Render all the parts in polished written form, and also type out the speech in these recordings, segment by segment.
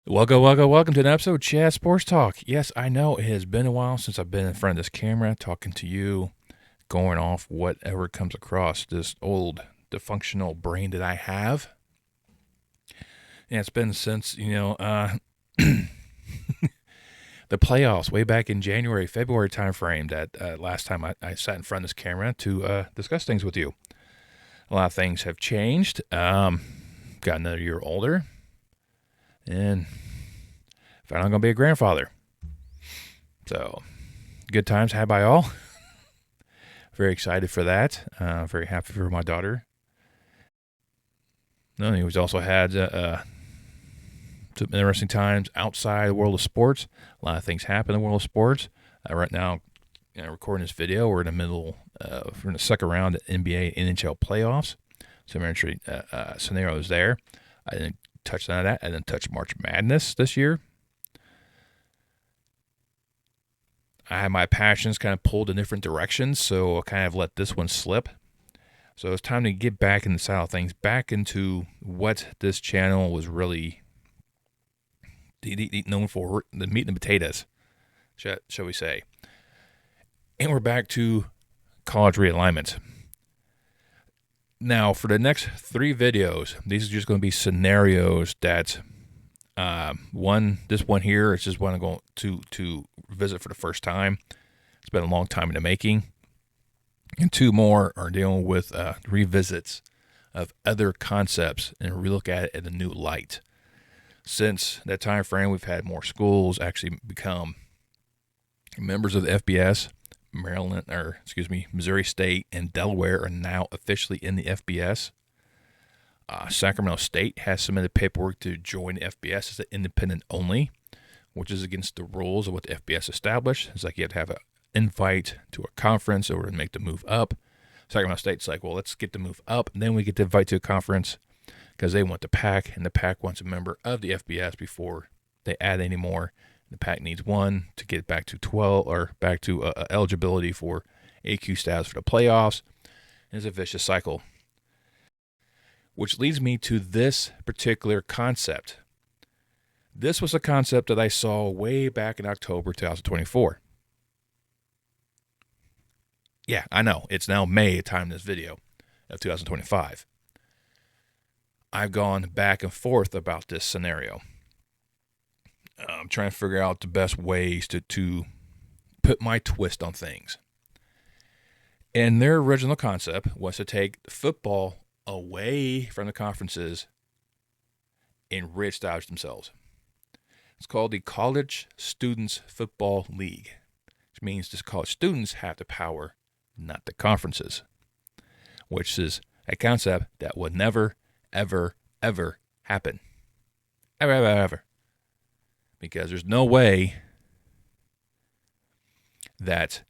Welcome to an episode of Chad Sports Talk. Yes, I know it has been a while since I've been in front of this camera talking to you, going off whatever comes across this old dysfunctional brain that I have. And it's been since, the playoffs way back in January, February timeframe that last time I sat in front of this camera to discuss things with you. A lot of things have changed. Got another year older. And found I'm going to be a grandfather. So, good times had by all. Very excited for that. Very happy for my daughter. No, he's also had some interesting times outside the world of sports. A lot of things happen in the world of sports. Right now, recording this video, we're in the middle, we're in the second round of NBA and NHL playoffs. Some interesting scenarios there. I didn't touch on that. I didn't touch March Madness this year. I had my passions kind of pulled in different directions, so I kind of let this one slip. So it's time to get back in the saddle of things, back into what this channel was really known for, the meat and the potatoes, shall we say. And we're back to college realignment. Now, for the next 3 videos, these are just going to be scenarios that, this one here is just one I'm going to visit for the first time. It's been a long time in the making. And 2 more are dealing with revisits of other concepts and relook at it in a new light. Since that time frame, we've had more schools actually become members of the FBS. Missouri State and Delaware are now officially in the FBS. Sacramento State has submitted paperwork to join the FBS as an independent only, which is against the rules of what the FBS established. It's like you have to have an invite to a conference in order to make the move up. Sacramento State's like, well, let's get the move up, and then we get the invite to a conference because they want the PAC, and the PAC wants a member of the FBS before they add any more. The PAC needs 1 to get back to 12 or back to eligibility for AQ status for the playoffs. And it's a vicious cycle. Which leads me to this particular concept. This was a concept that I saw way back in October 2024. Yeah, I know. It's now May, time this video of 2025. I've gone back and forth about this scenario. I'm trying to figure out the best ways to put my twist on things. And their original concept was to take football away from the conferences and reestablish themselves. It's called the College Students Football League, which means just college students have the power, not the conferences, which is a concept that would never, ever, ever happen. Ever. Because there's no way that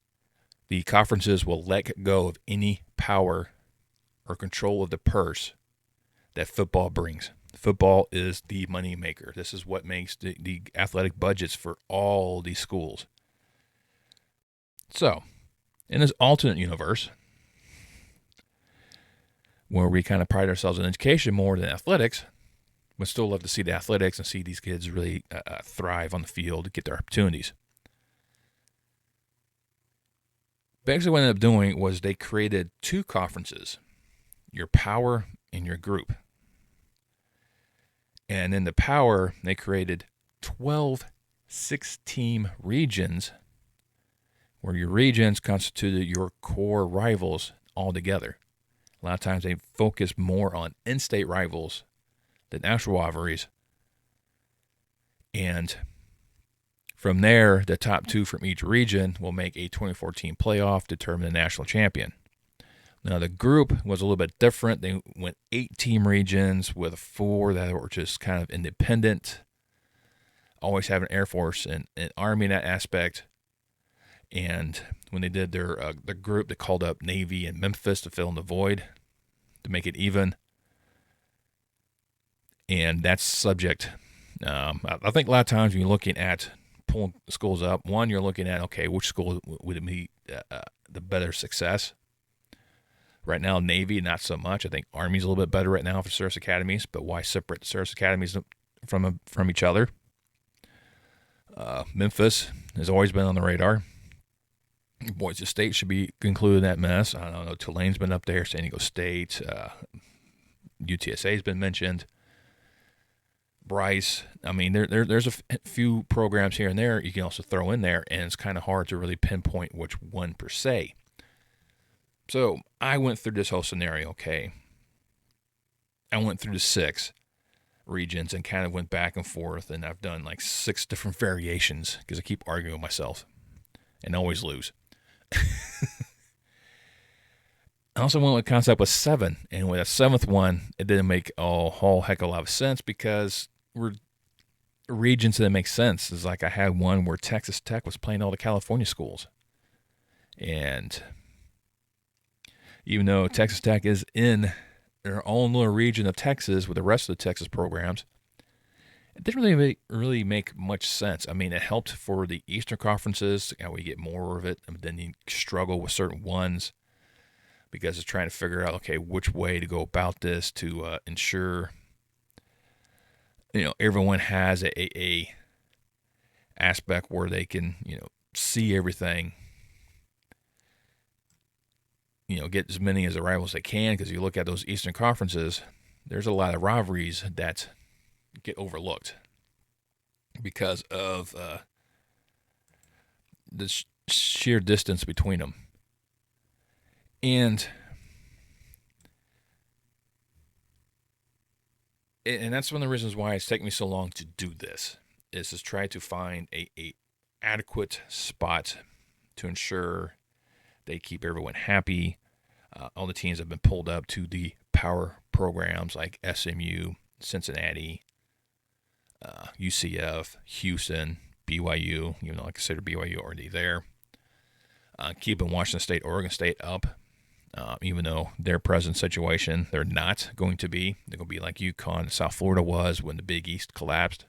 the conferences will let go of any power or control of the purse that football brings. Football is the money maker. This is what makes the athletic budgets for all these schools. So, in this alternate universe, where we kind of pride ourselves in education more than athletics, would still love to see the athletics and see these kids really thrive on the field, get their opportunities. Basically, what they ended up doing was they created 2 conferences, your power and your group. And in the power, they created 12 6-team regions where your regions constituted your core rivals all together. A lot of times they focus more on in-state rivals than actual rivalries. And from there, the top 2 from each region will make a 24-team playoff, determine the national champion. Now, the group was a little bit different. They went 8-team regions with 4 that were just kind of independent, always having Air Force and Army in that aspect. And when they did their the group, they called up Navy and Memphis to fill in the void to make it even. And that's subject. I think a lot of times when you're looking at pulling schools up, one, you're looking at, okay, which school would it be the better success? Right now, Navy, not so much. I think Army's a little bit better right now for service academies, but why separate the service academies from each other? Memphis has always been on the radar. Boise State should be included in that mess. I don't know. Tulane's been up there. San Diego State. UTSA has been mentioned. Bryce. I mean, there's a few programs here and there you can also throw in there, and it's kind of hard to really pinpoint which one per se. So I went through this whole scenario, okay? I went through the 6 regions and kind of went back and forth, and I've done like 6 different variations because I keep arguing with myself and always lose. I also went with a concept with 7, and with a 7th one, it didn't make a whole heck of a lot of sense because we're regions that make sense. It's like I had one where Texas Tech was playing all the California schools, and even though Texas Tech is in their own little region of Texas with the rest of the Texas programs, it didn't really make much sense. I mean, it helped for the Eastern conferences. We get more of it, and then you struggle with certain ones because it's trying to figure out, okay, which way to go about this to ensure, everyone has a aspect where they can, see everything, get as many as the rivals as they can. Because you look at those Eastern conferences, there's a lot of rivalries that get overlooked because of the sheer distance between them. And that's one of the reasons why it's taken me so long to do this, is to try to find a adequate spot to ensure they keep everyone happy. All the teams have been pulled up to the power programs like SMU, Cincinnati, UCF, Houston, BYU, even though I consider BYU already there. Keeping Washington State, Oregon State up, even though their present situation, they're not going to be. They're going to be like UConn, South Florida was when the Big East collapsed.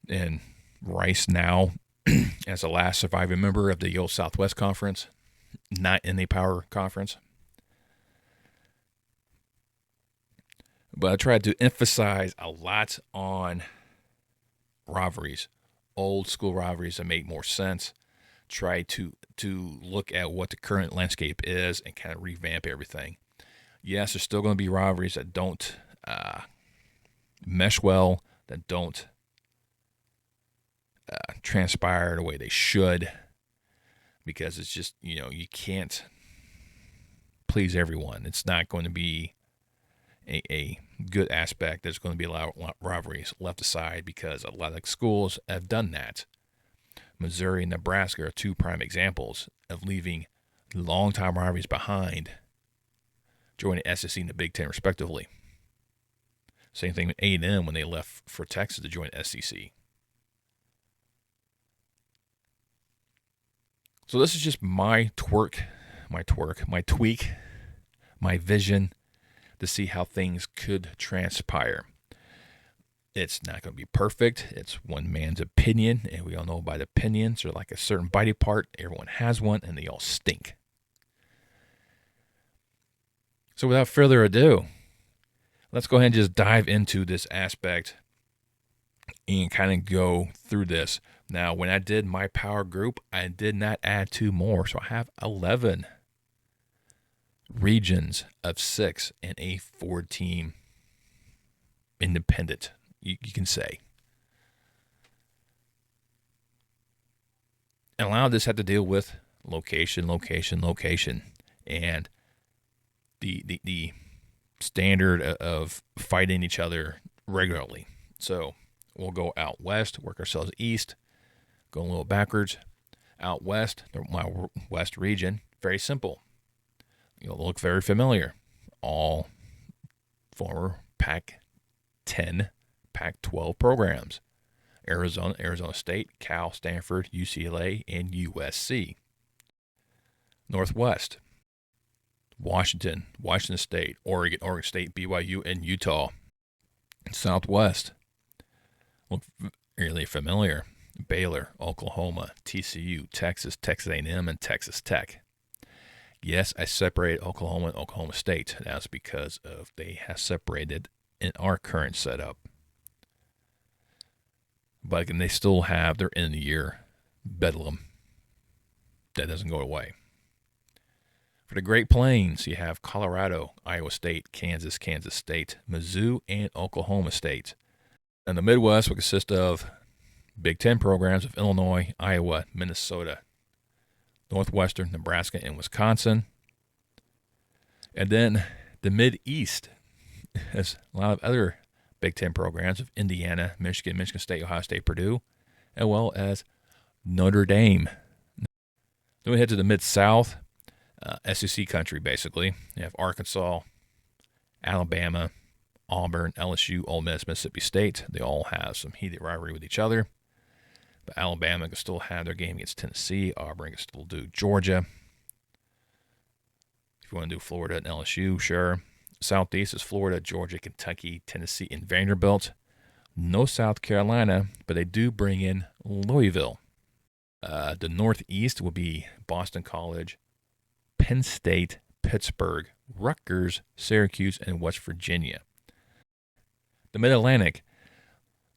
And Rice now, as the last surviving member of the old Southwest Conference, not in the power conference. But I tried to emphasize a lot on rivalries, old school rivalries that make more sense. Try to look at what the current landscape is and kind of revamp everything. Yes, there's still going to be rivalries that don't mesh well, that don't transpire the way they should, because it's just, you can't please everyone. It's not going to be a good aspect. There's going to be a lot of rivalries left aside because a lot of schools have done that. Missouri and Nebraska are 2 prime examples of leaving long-time rivalries behind, joining SEC and the Big Ten respectively. Same thing with A&M when they left for Texas to join SEC. So this is just my tweak, my vision to see how things could transpire. It's not going to be perfect. It's one man's opinion, and we all know by the opinions are like a certain body part. Everyone has one, and they all stink. So without further ado, let's go ahead and just dive into this aspect and kind of go through this. Now, when I did my power group, I did not add 2 more, so I have 11 regions of 6 and a 4-team independent, you can say. And a lot of this had to deal with location, and the standard of fighting each other regularly. So we'll go out west, work ourselves east, go a little backwards. Out west, my west region, very simple. You'll look very familiar. All former Pac-10, Pac-12 programs. Arizona State, Cal, Stanford, UCLA, and USC. Northwest, Washington State, Oregon State, BYU, and Utah. Southwest, look really familiar. Baylor, Oklahoma, TCU, Texas A&M, and Texas Tech. Yes, I separated Oklahoma and Oklahoma State. That's because of they have separated in our current setup. But again, they still have their end of the year bedlam. That doesn't go away. For the Great Plains, you have Colorado, Iowa State, Kansas State, Mizzou, and Oklahoma State. And the Midwest will consist of Big Ten programs of Illinois, Iowa, Minnesota, Northwestern, Nebraska, and Wisconsin. And then the Mid-East has a lot of other Big Ten programs of Indiana, Michigan State, Ohio State, Purdue, as well as Notre Dame. Then we head to the Mid-South, SEC country, basically. You have Arkansas, Alabama, Auburn, LSU, Ole Miss, Mississippi State. They all have some heated rivalry with each other. But Alabama can still have their game against Tennessee. Auburn can still do Georgia. If you want to do Florida and LSU, sure. Southeast is Florida, Georgia, Kentucky, Tennessee, and Vanderbilt. No South Carolina, but they do bring in Louisville. The Northeast will be Boston College, Penn State, Pittsburgh, Rutgers, Syracuse, and West Virginia. The Mid-Atlantic,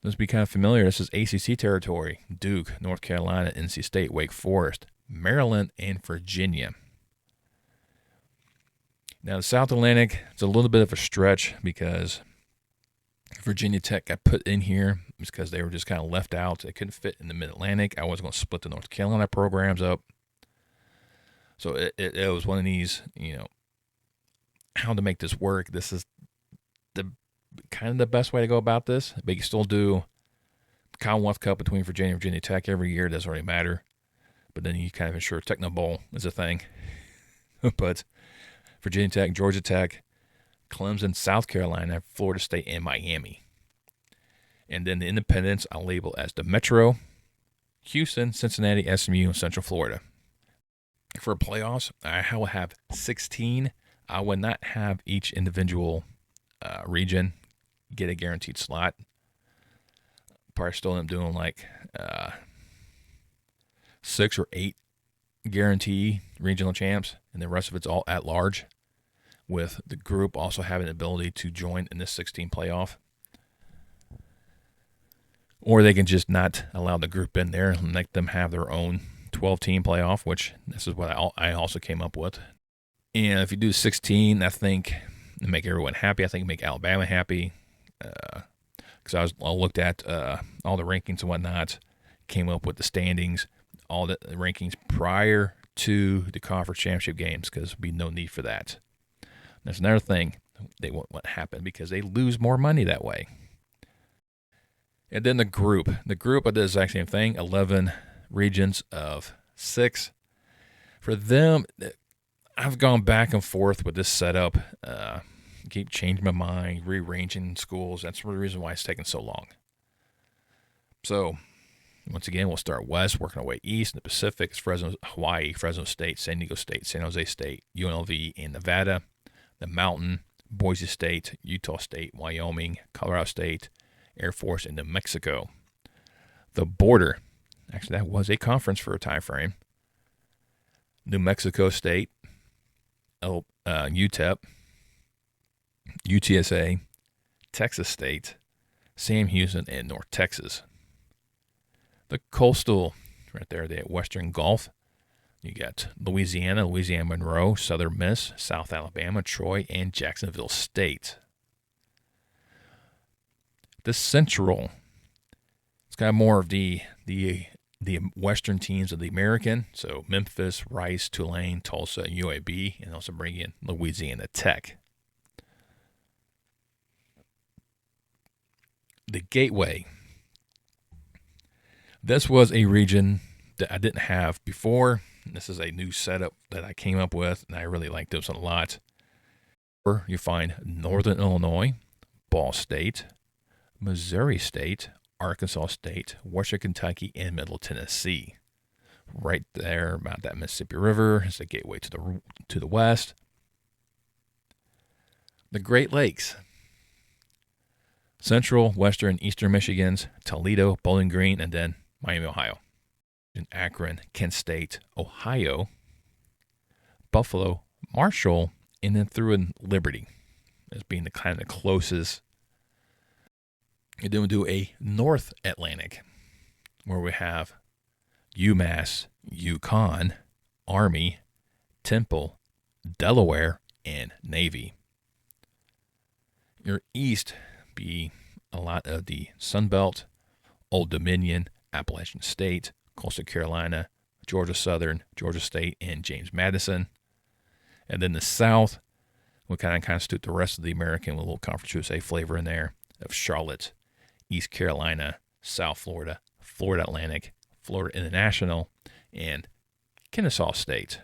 let's be kind of familiar. This is ACC territory. Duke, North Carolina, NC State, Wake Forest, Maryland, and Virginia. Now, the South Atlantic, it's a little bit of a stretch because Virginia Tech got put in here because they were just kind of left out. They couldn't fit in the Mid-Atlantic. I was going to split the North Carolina programs up. So it was one of these, how to make this work. This is the kind of the best way to go about this. But you can still do the Commonwealth Cup between Virginia and Virginia Tech every year. It doesn't really matter. But then you kind of ensure Techno Bowl is a thing. But Virginia Tech, Georgia Tech, Clemson, South Carolina, Florida State, and Miami. And then the independents I'll label as the Metro, Houston, Cincinnati, SMU, and Central Florida. For playoffs, I will have 16. I would not have each individual region get a guaranteed slot. Probably still end up doing like 6 or 8 guarantee regional champs, and the rest of it's all at large, with the group also having the ability to join in this 16 playoff. Or they can just not allow the group in there and let them have their own 12-team playoff, which this is what I also came up with. And if you do 16, I think to make everyone happy. I think make Alabama happy. Because I looked at all the rankings and whatnot, came up with the standings, all the rankings prior to the conference championship games, because there'd be no need for that. That's another thing they won't let happen because they lose more money that way. And then the group. The group, I did the exact same thing, 11 regions of 6. For them, I've gone back and forth with this setup. Keep changing my mind, rearranging schools. That's the reason why it's taking so long. So, once again, we'll start west, working our way east. In the Pacific, it's Hawaii, Fresno State, San Diego State, San Jose State, UNLV, and Nevada. The Mountain, Boise State, Utah State, Wyoming, Colorado State, Air Force, and New Mexico. The border, actually that was a conference for a time frame. New Mexico State, UTEP, UTSA, Texas State, Sam Houston, and North Texas. The coastal, right there, the Western Gulf. You got Louisiana Monroe, Southern Miss, South Alabama, Troy, and Jacksonville State. The Central, it's got more of the Western teams of the American. So Memphis, Rice, Tulane, Tulsa, and UAB, and also bring in Louisiana Tech. The Gateway. This was a region that I didn't have before. This is a new setup that I came up with, and I really like this one a lot. You find Northern Illinois, Ball State, Missouri State, Arkansas State, Western Kentucky, and Middle Tennessee. Right there, about that Mississippi River, is the gateway to the west. The Great Lakes. Central, Western, Eastern Michigans, Toledo, Bowling Green, and then Miami, Ohio. In Akron, Kent State, Ohio, Buffalo, Marshall, and then threw in Liberty as being the kind of closest And then we'll do a North Atlantic, where we have UMass, UConn, Army, Temple, Delaware, and Navy. Your East be a lot of the Sun Belt, Old Dominion, Appalachian State, Coastal Carolina, Georgia Southern, Georgia State, and James Madison. And then the South will kind of constitute the rest of the American with a little Conference USA flavor in there of Charlotte, East Carolina, South Florida, Florida Atlantic, Florida International, and Kennesaw State.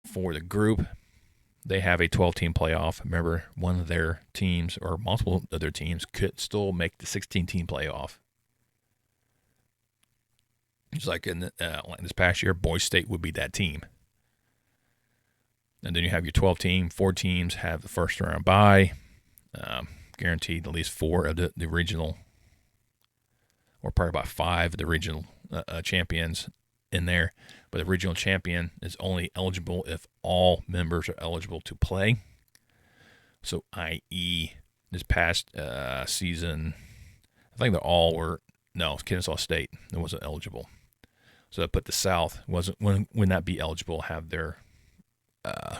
For the group, they have a 12-team playoff. Remember, one of their teams or multiple of their teams could still make the 16-team playoff. Just like in this past year, Boise State would be that team. And then you have your 12-team. 4 teams have the first round bye. Guaranteed at least 4 of the regional, or probably about 5 of the regional champions in there. But the regional champion is only eligible if all members are eligible to play. So, i.e., this past season, I think they all were, no, Kennesaw State, it wasn't eligible. So that put the South would not be eligible to have their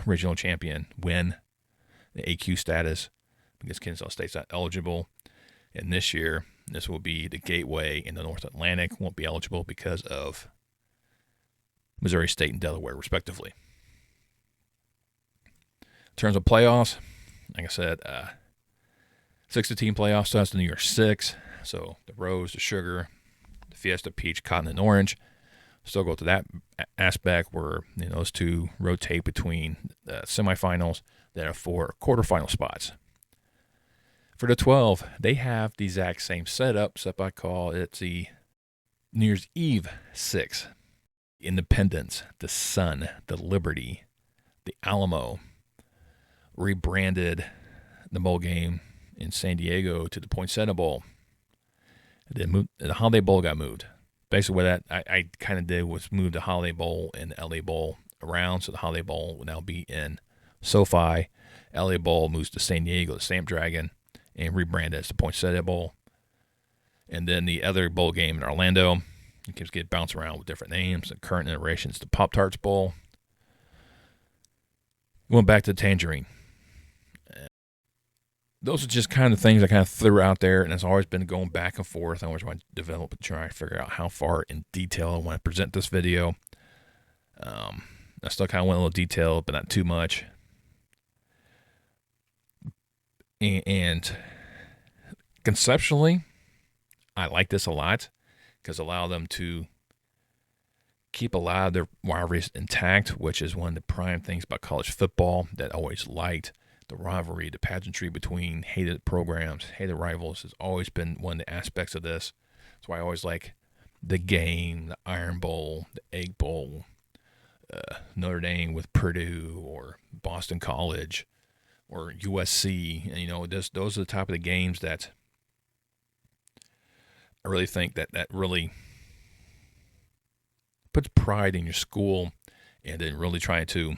regional champion win the AQ status because Kennesaw State's not eligible. And this year, this will be the Gateway in the North Atlantic won't be eligible because of Missouri State and Delaware, respectively. In terms of playoffs, like I said, 6-team playoffs, so that's the New Year's 6. So the Rose, the Sugar, the Fiesta, Peach, Cotton, and Orange. Still go to that aspect where those two rotate between the semifinals. There are 4 quarterfinal spots. For the 12, they have the exact same setup, except I call it the New Year's Eve 6. Independence, the Sun, the Liberty, the Alamo, rebranded the bowl game in San Diego to the Poinsettia Bowl. The Holiday Bowl got moved. Basically, what I kind of did was move the Holiday Bowl and the LA Bowl around, so the Holiday Bowl will now be in SoFi. LA Bowl moves to San Diego, the Stamp Dragon, and rebranded as the Poinsettia Bowl. And then the other bowl game in Orlando, it keeps getting bounced around with different names. The current iterations, the Pop-Tarts Bowl. Going back to the Tangerine. Those are just kind of things I kind of threw out there, and it's always been going back and forth. I always want to develop and try to figure out how far in detail I want to present this video. I still kind of went a little detailed, but not too much. And conceptually, I like this a lot because it allows them to keep a lot of their rivalries intact, which is one of the prime things about college football that I always liked. The rivalry, the pageantry between hated programs, hated rivals has always been one of the aspects of this. That's why I always like the game, the Iron Bowl, the Egg Bowl, Notre Dame with Purdue or Boston College or USC. And, those are the type of the games that I really think that really puts pride in your school and then really trying to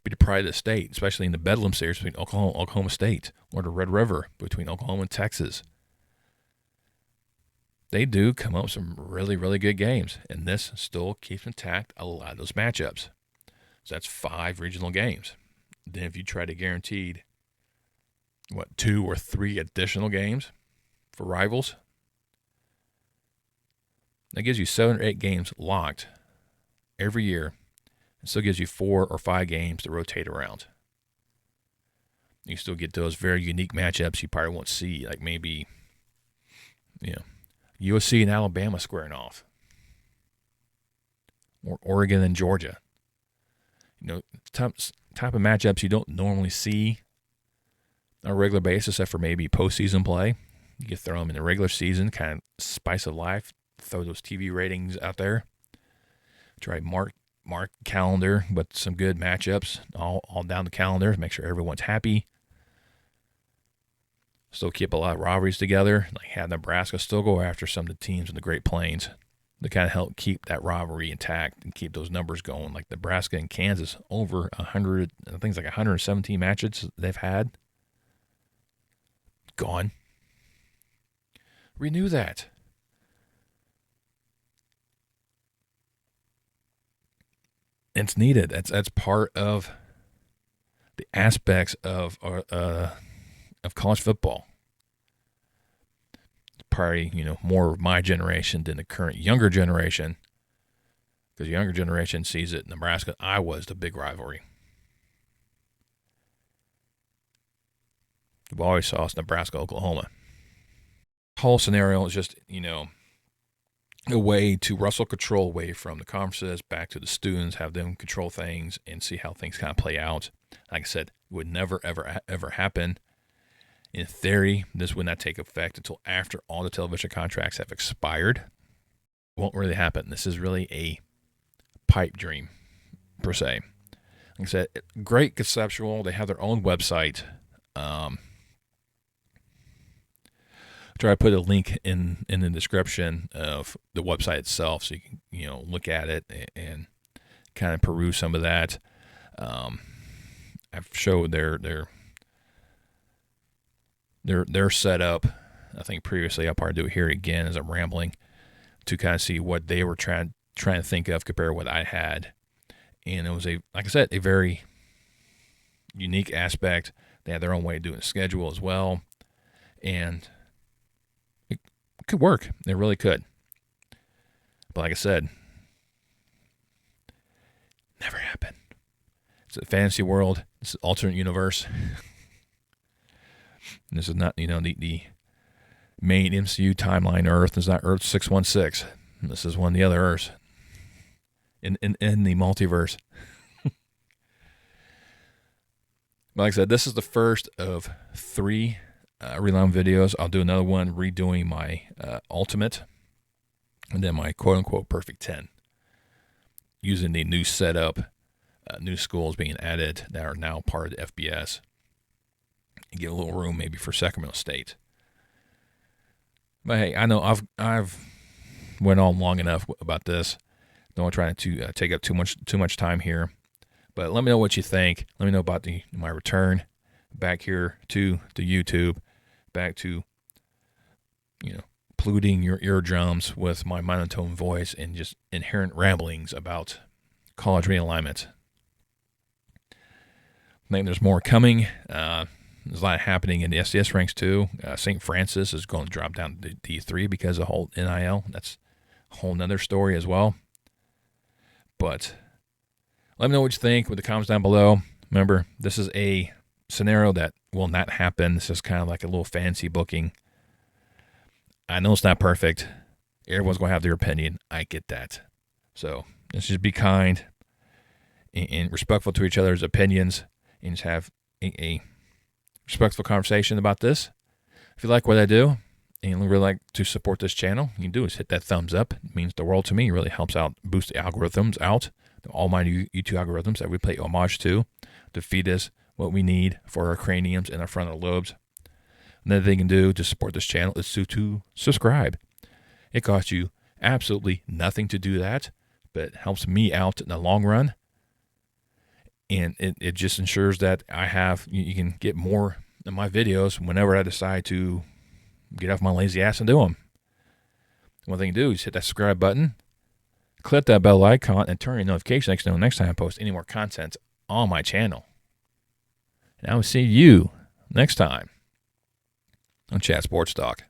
be the pride of the state, especially in the Bedlam series between Oklahoma State or the Red River between Oklahoma and Texas. They do come up with some really, really good games, and this still keeps intact a lot of those matchups. So that's 5 regional games. Then if you try to guarantee, 2 or 3 additional games for rivals, that gives you 7 or 8 games locked every year. It still gives you 4 or 5 games to rotate around. You still get those very unique matchups you probably won't see, like maybe, USC and Alabama squaring off, or Oregon and Georgia. Type of matchups you don't normally see on a regular basis, except for maybe postseason play. You can throw them in the regular season, kind of spice of life. Throw those TV ratings out there. Try mark calendar with some good matchups all down the calendar. Make sure everyone's happy. Still keep a lot of rivalries together. Like have Nebraska still go after some of the teams in the Great Plains to kind of help keep that rivalry intact and keep those numbers going. Like Nebraska and Kansas, over 100, I think it's like 117 matches they've had. gone. Renew that. It's needed. That's part of the aspects of college football. It's probably more of my generation than the current younger generation, because the younger generation sees it. Nebraska, Iowa is the big rivalry. We've always saw us Nebraska, Oklahoma. The whole scenario is just a way to wrestle control away from the conferences back to the students, have them control things and see how things kind of play out. Like I said, it would never, ever happen. In theory, this would not take effect until after all the television contracts have expired. It won't really happen. This is really a pipe dream, per se. Like I said, great conceptual. They have their own website. Try to put a link in the description of the website itself, so you can look at it and kind of peruse some of that. I've showed their setup. I think previously. I'll probably do it here again as I'm rambling to kind of see what they were trying to think of compared to what I had, and it was like I said, a very unique aspect. They had their own way of doing the schedule as well, and it could work. It really could. But like I said, never happened. It's a fantasy world. It's an alternate universe. And this is not, the main MCU timeline Earth. It's not Earth 616. This is one of the other Earths in the multiverse. But like I said, this is the first of 3 realignment videos. I'll do another one redoing my ultimate, and then my quote-unquote perfect 10, using the new setup, new schools being added that are now part of the FBS, and give a little room maybe for Sacramento State. But hey, I know I've went on long enough about this. Don't want to try to take up too much time here. But let me know what you think. Let me know about my return back here to YouTube, back to polluting your eardrums with my monotone voice and just inherent ramblings about college realignment. I think there's more coming. There's a lot happening in the SDS ranks too. St. Francis is going to drop down to D3 because of the whole NIL. That's a whole nother story as well. But let me know what you think with the comments down below. Remember, this is a scenario that will not happen. This is kind of like a little fancy booking. I know it's not perfect. Everyone's going to have their opinion. I get that. So let's just be kind and respectful to each other's opinions, and just have a respectful conversation about this. If you like what I do and really like to support this channel, you can do is hit that thumbs up. It means the world to me. It really helps out, boost the algorithms out. All my YouTube algorithms that we pay homage to feed us what we need for our craniums and our frontal lobes. Another thing you can do to support this channel is to subscribe. It costs you absolutely nothing to do that, but it helps me out in the long run. And it just ensures that you can get more of my videos whenever I decide to get off my lazy ass and do them. One thing to do is hit that subscribe button, click that bell icon, and turn your notifications so next time I post any more content on my channel. And I will see you next time on Chat Sports Talk.